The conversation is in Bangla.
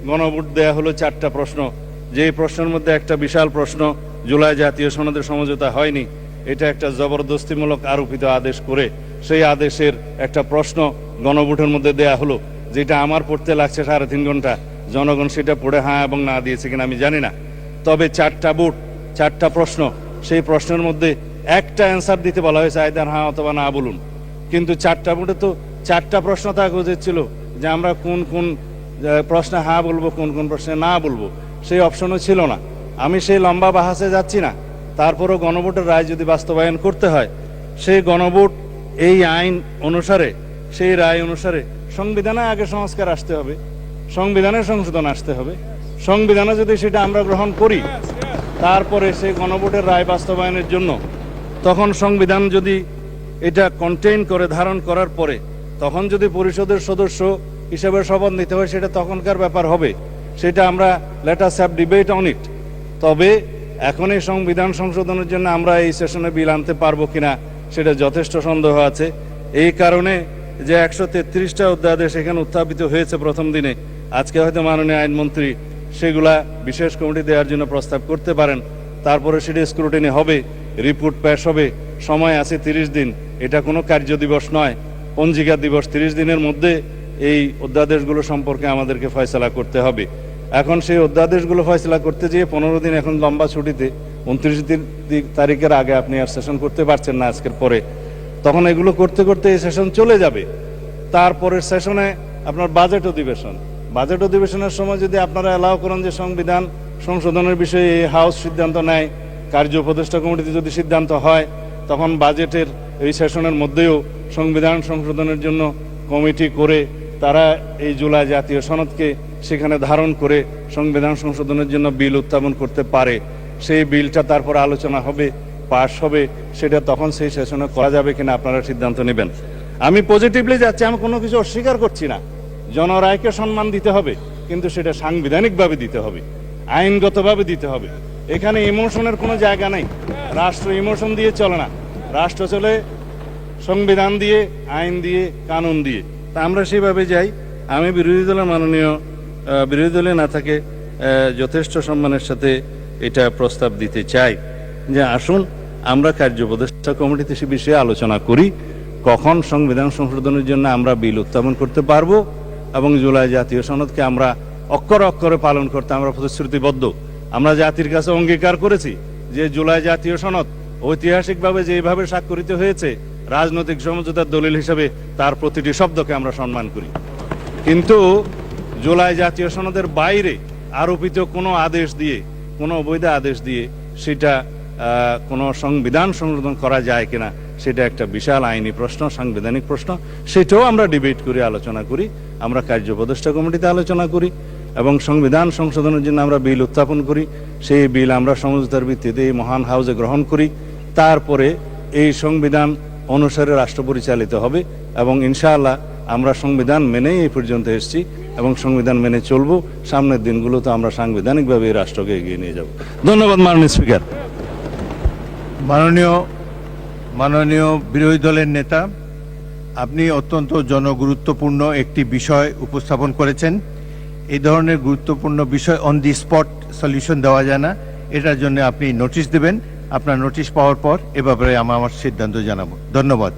গণভোট দেয়া হলো 4টা প্রশ্ন, যে প্রশ্নের মধ্যে একটা বিশাল প্রশ্ন জুলাই জাতীয় সনদের সমঝোতা হয়নি, এটা একটা জবরদস্তিমূলক আরোপিত আদেশ করে সেই আদেশের একটা প্রশ্ন গণভোটের মধ্যে দেয়া হলো, যেটা আমার পড়তে লাগছে 3.5 ঘন্টা। জনগণ সেটা পড়ে হ্যাঁ এবং না দিয়েছে কিনা আমি জানি না। তবে 4টা ভোট, 4টা প্রশ্ন, সেই প্রশ্নের মধ্যে একটা অ্যান্সার দিতে বলা হয়েছে, আইদার হ্যাঁ অথবা না বলুন। কিন্তু 4টা ভোটে তো 4টা প্রশ্ন থাকা উচিত ছিল যে আমরা কোন কোন প্রশ্নে হ্যাঁ বলবো, কোন কোন প্রশ্নে না বলবো, সেই অপশনও ছিল না। আমি সেই লম্বা বাহাসে যাচ্ছি না। তারপরও গণভোটের রায় যদি বাস্তবায়ন করতে হয়, সেই গণভোট এই আইন অনুসারে, সেই রায় অনুসারে সংবিধানে আগে সংস্কার আসতে হবে, সংবিধানে সংশোধন আসতে হবে। সংবিধানে যদি সেটা আমরা গ্রহণ করি, তারপরে সেই গণভোটের রায় বাস্তবায়নের জন্য তখন সংবিধান যদি এটা কন্টেইন করে, ধারণ করার পরে তখন যদি পরিষদের সদস্য হিসেবে শপথ নিতে হয়, সেটা তখনকার ব্যাপার হবে। সেটা আমরা let us have debate on it. তবে এখন এই সংবিধান সংশোধনের জন্য আমরা এই সেশনে বিল আনতে পারবো কিনা সেটা যথেষ্ট সন্দেহ আছে। এই কারণে যে 133টা অধ্যাদেশ এখানে উত্থাপিত হয়েছে প্রথম দিনে, আজকে হয়তো মাননীয় আইনমন্ত্রী সেগুলা বিশেষ কমিটি দেওয়ার জন্য প্রস্তাব করতে পারেন। তারপরে সেটা স্ক্রুটিনি হবে, রিপোর্ট পেশ হবে, সময় আছে 30 দিন। এটা কোনো কার্য দিবস নয়, পঞ্জিকা দিবস। 30 দিনের মধ্যে এই অধ্যাদেশগুলো সম্পর্কে আমাদেরকে ফয়সলা করতে হবে। এখন সেই অধ্যাদেশগুলো ফয়সলা করতে যেয়ে 15 দিন এখন লম্বা ছুটিতে, 29 তারিখের আগে আপনি আর সেশন করতে পারছেন না আজকের পরে। তখন এগুলো করতে করতে এই সেশন চলে যাবে। তারপরের সেশনে আপনার বাজেট অধিবেশন, বাজেট অধিবেশনের সময় যদি আপনারা অ্যালাউ করেন যে সংবিধান সংশোধনের বিষয়ে এই হাউস সিদ্ধান্ত নেয়, কার্য উপদেষ্টা কমিটিতে যদি সিদ্ধান্ত হয়, তখন বাজেটের এই সেশনের মধ্যেও সংবিধান সংশোধনের জন্য কমিটি করে তারা এই জুলাই জাতীয় সনদকে সেখানে ধারণ করে সংবিধান সংশোধনের জন্য বিল উত্থাপন করতে পারে। সেই বিলটা তারপর আলোচনা হবে, পাশ হবে, সেটা তখন সেই সেশনে করা যাবে কিনা আপনারা সিদ্ধান্ত নেবেন। আমি পজিটিভলি যাচ্ছি, আমি কোনো কিছু অস্বীকার করছি না। জনরায়কে সম্মান দিতে হবে, কিন্তু সেটা সাংবিধানিকভাবে দিতে হবে, আইনগতভাবে দিতে হবে। এখানে ইমোশনের কোনো জায়গা নাই। রাষ্ট্র ইমোশন দিয়ে চলে না, রাষ্ট্র চলে সংবিধান দিয়ে, আইন দিয়ে, কানুন দিয়ে। তা আমরা সেভাবে যাই। আমি বিরোধী দলের মাননীয় বিরোধী দলে না থাকে যথেষ্ট সম্মানের সাথে এটা প্রস্তাব দিতে চাই যে আসুন আমরা কার্য উপদেষ্টা কমিটিতে সে বিষয়ে আলোচনা করি, কখন সংবিধান সংশোধনের জন্য আমরা বিল উত্থাপন করতে পারবো এবং জুলাই জাতীয় সনদকে আমরা অক্ষরে অক্ষরে পালন করতে আমরা প্রতিশ্রুতিবদ্ধ। আমরা জাতির কাছে অঙ্গীকার করেছি যে জুলাই জাতীয় সনদ ঐতিহাসিকভাবে যেভাবে স্বাক্ষরিত হয়েছে, রাজনৈতিক সমঝোতার দলিল হিসেবে তার প্রতিটি শব্দকে আমরা সম্মান করি। কিন্তু জুলাই জাতীয় সনদের বাইরে আরোপিত কোনো আদেশ দিয়ে, কোনো অবৈধ আদেশ দিয়ে সেটা কোনো সংবিধান সংশোধন করা যায় কিনা, সেটা একটা বিশাল আইনি প্রশ্ন, সাংবিধানিক প্রশ্ন। সেটাও আমরা ডিবেট করি, আলোচনা করি, আমরা কার্য উপদেষ্টা কমিটিতে আলোচনা করি এবং সংবিধান সংশোধনের জন্য আমরা বিল উত্থাপন করি। সেই বিল আমরা সমঝোতার ভিত্তিতে এই মহান হাউসে গ্রহণ করি। তারপরে এই সংবিধান অনুসারে রাষ্ট্র পরিচালিত হবে এবং ইনশাআল্লাহ আমরা সংবিধান মেনেই এই পর্যন্ত এসেছি এবং সংবিধান মেনে চলবো। সামনের দিনগুলোতে আমরা সাংবিধানিকভাবে এই রাষ্ট্রকে এগিয়ে নিয়ে যাব। ধন্যবাদ মাননীয় স্পিকার। মাননীয় বিরোধী দলের নেতা, আপনি অত্যন্ত জনগুরুত্বপূর্ণ একটি বিষয় উপস্থাপন করেছেন। এই ধরনের গুরুত্বপূর্ণ বিষয় অন দি স্পট সলিউশন দেওয়া যায় না। এটার জন্য আপনি নোটিশ দেবেন। আপনার নোটিশ পাওয়ার পর এ ব্যাপারে আমার সিদ্ধান্ত জানাবো। ধন্যবাদ।